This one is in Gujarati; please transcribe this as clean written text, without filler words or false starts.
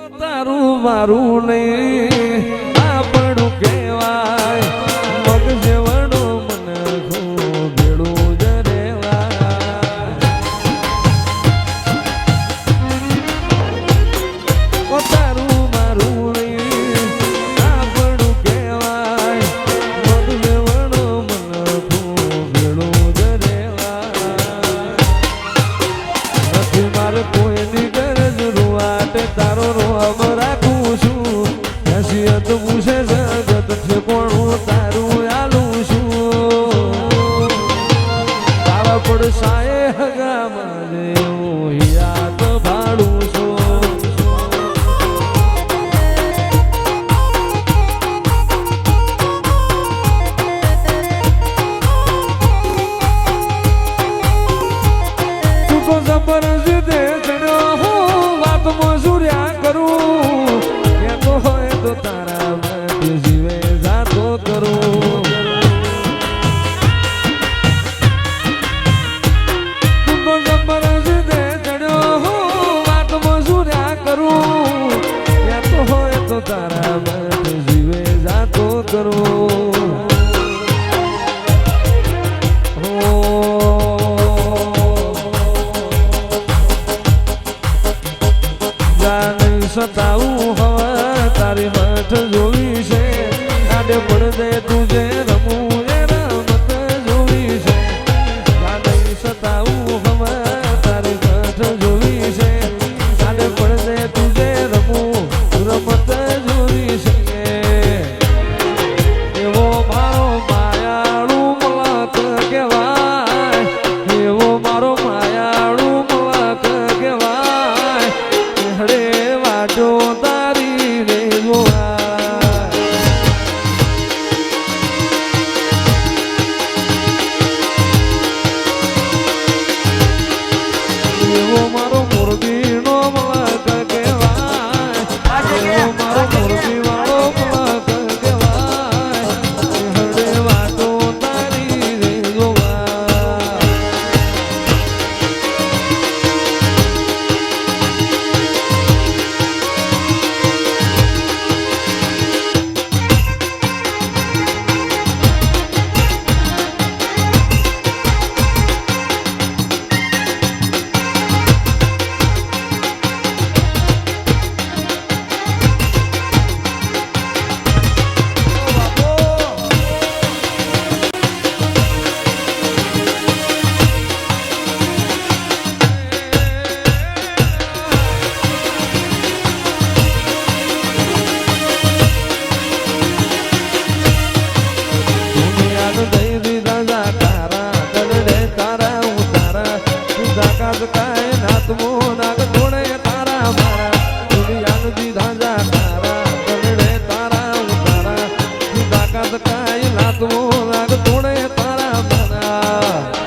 તારું મારું નહીં આપણું કહેવાય મગ જેવડો મને ભેળું જ રેવાય તારું મારું નહીં આપણું કહેવાય મગ જેવડો મને ભેળું જ રેવાય નથી મારે કોઈની ગરજ રૂવાટ તારો રોમ રાખું છું હસીયત પૂછે જગત છે કોણું તારું આલું છું તારા પડસાએ હગામાં જેવું યાદ ભાડું છું તું તો જબરજસ્ત ચડ્યો હું વાત મજૂર્યા કરું કેતો હોય તો તારા માટે જીવે જાતો કરું તું તો જબરજસ્ત ચડ્યો હું વાત મજૂર્યા કરું કેતો હોય તો તારા માટે જીવે જાતો કરું સતાવું હવા તારી મઠ જોવી છે આડે પડદે તુજે રમવું એ રમત જોવી છે ગાડી સતાવું હવા તારી મઠ જોવી છે આડે પડદે તુજે રમવું રમત જોવી છે એવો મારો માયાળુ મલક કહેવાય એવો મારો માયાળુ મલક કહેવાય હડે વાટો તારી રે ગોળા એવો મારો મોરબીનો મલક કહેવાય એવો મારો મોરબી વાળો મલક કહેવાય હડે વાટો તારી રે ગોળા તારા